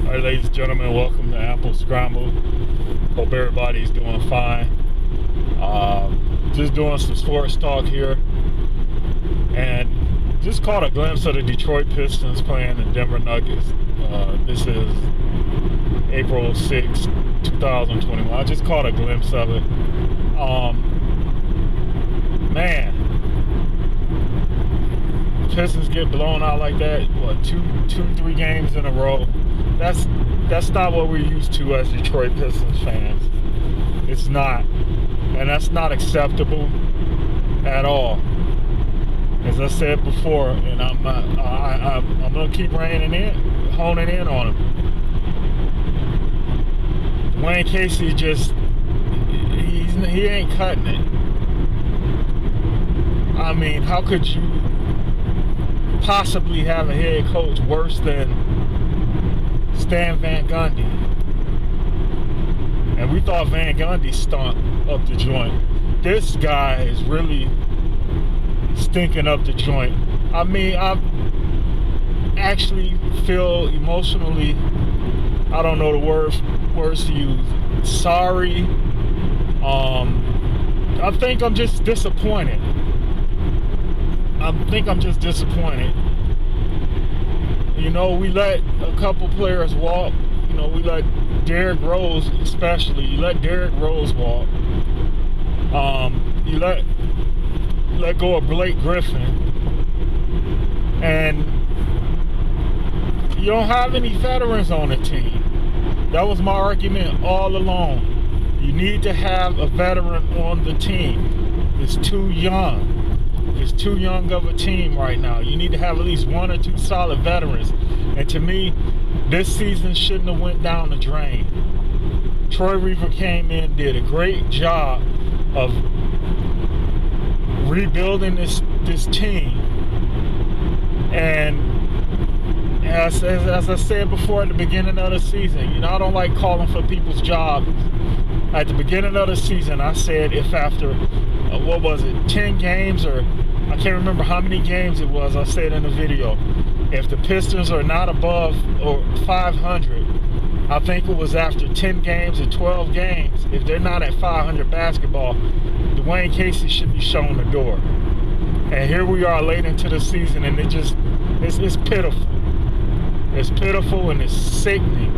All right, ladies and gentlemen, welcome to Apple Scramble. Hope everybody's doing fine. Just doing some sports talk here, and just caught a glimpse of the Detroit Pistons playing the Denver Nuggets. This is April 6, 2021. I just caught a glimpse of it. Man, Pistons get blown out like that. What, two, 3 games in a row? That's not what we're used to as Detroit Pistons fans. It's not, and that's not acceptable at all. As I said before, and I'm gonna keep honing in on him. Dwayne Casey he ain't cutting it. I mean, how could you possibly have a head coach worse than Stan Van Gundy? And we thought Van Gundy stunk up the joint. This guy is really stinking up the joint. I mean, I actually feel emotionally, I don't know the words to use, sorry. I think I'm just disappointed. You know, we let a couple players walk. You know, we let Derrick Rose, especially. You let Derrick Rose walk. You let go of Blake Griffin, and you don't have any veterans on the team. That was my argument all along. You need to have a veteran on the team. It's too young. It's too young of a team right now. You need to have at least 1 or 2 solid veterans. And to me, this season shouldn't have went down the drain. Troy Weaver came in, did a great job of rebuilding this team. And as I said before at the beginning of the season, you know, I don't like calling for people's jobs. At the beginning of the season, I said if after, 10 games, or I can't remember how many games it was, I said in the video, if the Pistons are not above or 500, I think it was after 10 games or 12 games, if they're not at 500 basketball, Dwayne Casey should be shown the door. And here we are late into the season, and it's pitiful. It's pitiful and it's sickening.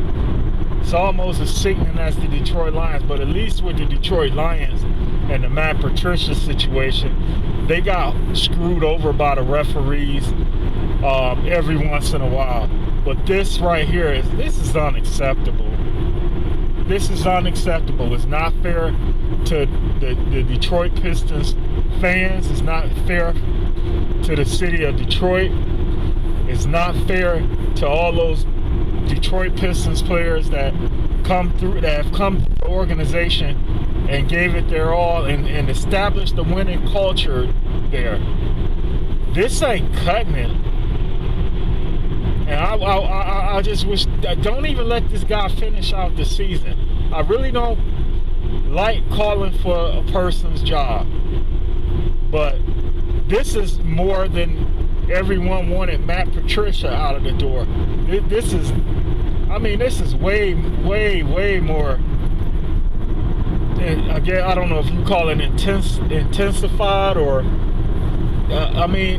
It's almost as sickening as the Detroit Lions, but at least with the Detroit Lions and the Matt Patricia situation, they got screwed over by the referees every once in a while. But this right here this is unacceptable. This is unacceptable. It's not fair to the Detroit Pistons fans. It's not fair to the city of Detroit. It's not fair to all those Detroit Pistons players that have come through the organization and gave it their all and established the winning culture there. This ain't cutting it. And I just wish, don't even let this guy finish out the season. I really don't like calling for a person's job, but this is more than everyone wanted Matt Patricia out of the door. This is way more. Again, I don't know if you call it intensified or.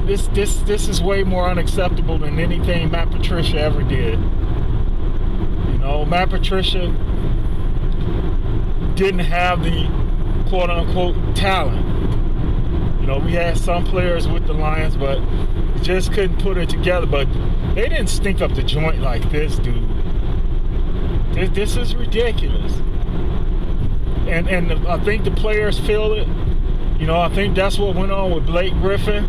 This is way more unacceptable than anything Matt Patricia ever did. You know, Matt Patricia didn't have the quote-unquote talent. You know, we had some players with the Lions, but just couldn't put it together. But they didn't stink up the joint like this, dude. This is ridiculous. And I think the players feel it. You know, I think that's what went on with Blake Griffin.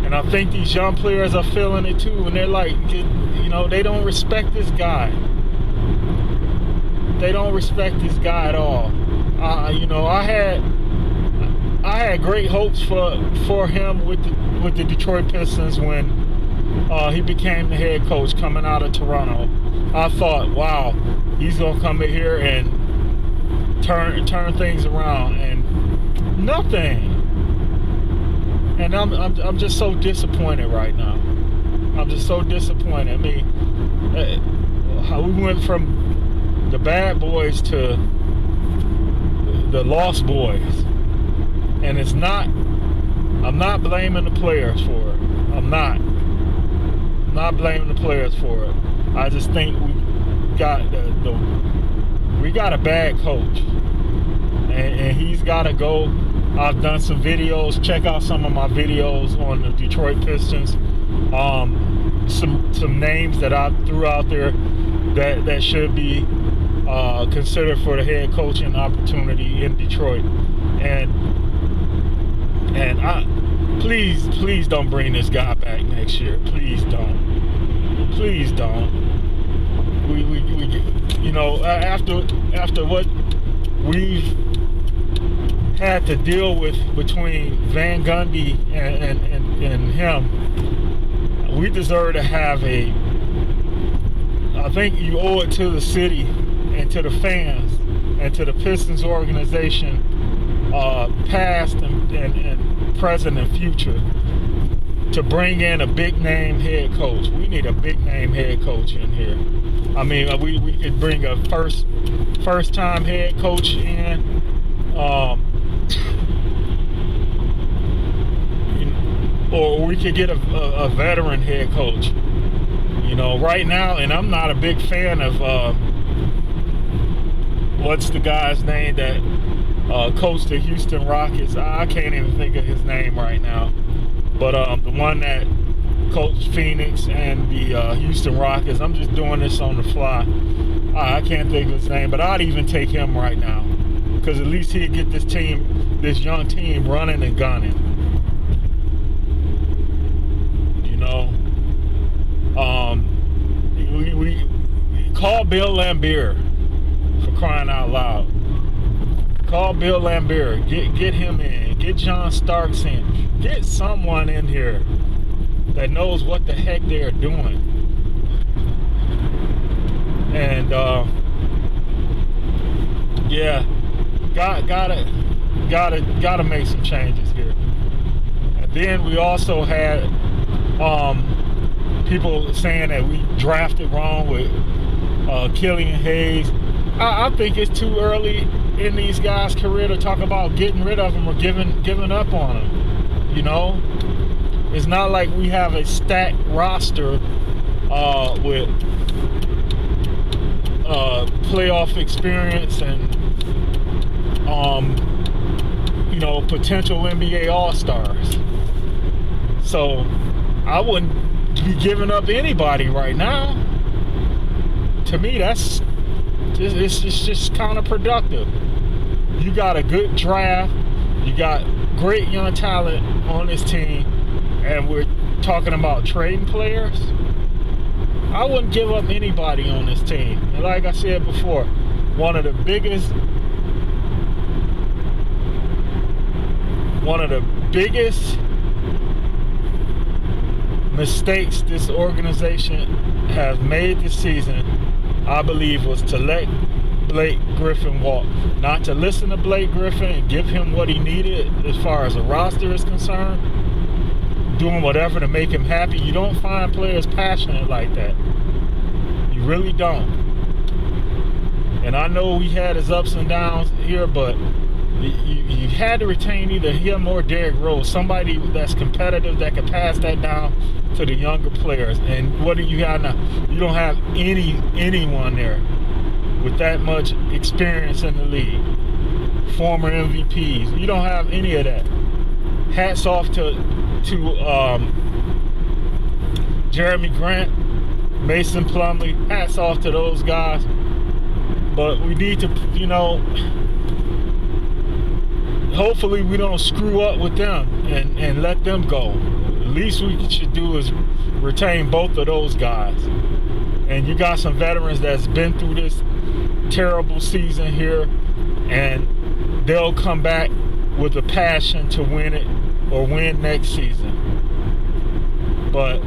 And I think these young players are feeling it too. And they're like, you know, they don't respect this guy. They don't respect this guy at all. You know, I had great hopes for him with the Detroit Pistons when he became the head coach coming out of Toronto. I thought, wow, he's gonna come in here and turn things around, and nothing. And I'm just so disappointed right now. I'm just so disappointed. I mean, we went from the bad boys to the lost boys. And it's not, I'm not blaming the players for it. I'm not blaming the players for it. I just think we got we got a bad coach, and he's got to go. I've done some videos. Check out some of my videos on the Detroit Pistons. Some names that I threw out there that should be considered for the head coaching opportunity in Detroit. And I please don't bring this guy back next year. Please don't. We you know, after what we've had to deal with between Van Gundy and him, we deserve to have I think you owe it to the city and to the fans and to the Pistons organization, past and present and future, to bring in a big name head coach. We need a big name head coach in here. I mean, we could bring a first time head coach in, or we could get a veteran head coach. You know, right now, and I'm not a big fan of what's the guy's name that coached the Houston Rockets. I can't even think of his name right now. But the one that coached Phoenix and the Houston Rockets, I'm just doing this on the fly. I can't think of his name, but I'd even take him right now, because at least he'd get this young team running and gunning. You know, we call Bill Laimbeer, for crying out loud. Call Bill Laimbeer. Get him in. Get John Starks in. Get someone in here that knows what the heck they're doing. And yeah, gotta make some changes here. And then we also had people saying that we drafted wrong with Killian Hayes. I think it's too early in these guys' career to talk about getting rid of them or giving up on them. You know, it's not like we have a stacked roster with playoff experience and you know, potential NBA All-Stars. So I wouldn't be giving up anybody right now. To me, it's just counterproductive. You got a good draft, you got great young talent on this team, and we're talking about trading players. I wouldn't give up anybody on this team. And like I said before, one of the biggest mistakes this organization has made this season, I believe, was to let Blake Griffin walk. Not to listen to Blake Griffin and give him what he needed as far as the roster is concerned, doing whatever to make him happy. You don't find players passionate like that. You really don't. And I know he had his ups and downs here, but you had to retain either him or Derrick Rose, somebody that's competitive that can pass that down to the younger players. And what do you got now? You don't have anyone there with that much experience in the league. Former MVPs. You don't have any of that. Hats off to Jeremy Grant, Mason Plumlee. Hats off to those guys. But we need to, you know, hopefully we don't screw up with them and let them go. The least we should do is retain both of those guys. And you got some veterans that's been through this terrible season here, and they'll come back with a passion to win it or win next season. But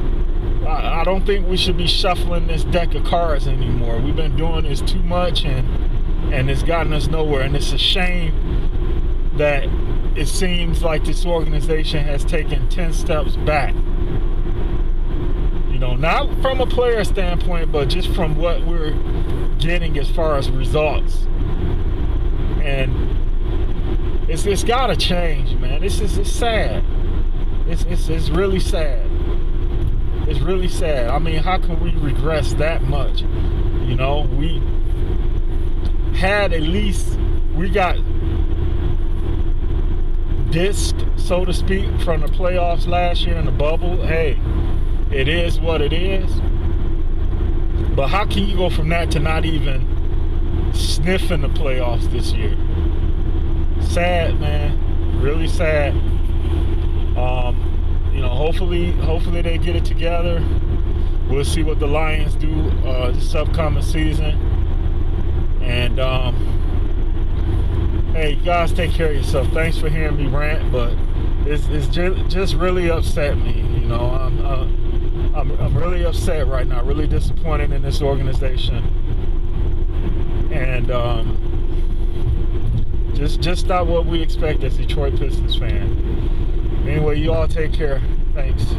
I don't think we should be shuffling this deck of cards anymore. We've been doing this too much, and it's gotten us nowhere. And it's a shame that it seems like this organization has taken 10 steps back. You not from a player standpoint, but just from what we're getting as far as results. And it's got to change, man. It's sad. It's really sad. It's really sad. I mean, how can we regress that much? We had at least, we got dissed, so to speak, from the playoffs last year in the bubble. Hey, it is what it is. But how can you go from that to not even sniffing the playoffs this year? Sad, man. Really sad. Hopefully they get it together. We'll see what the Lions do this upcoming season. And hey, you guys take care of yourself. Thanks for hearing me rant, but it's just really upset me. I'm really upset right now. Really disappointed in this organization, and just not what we expect as Detroit Pistons fan. Anyway, you all take care. Thanks.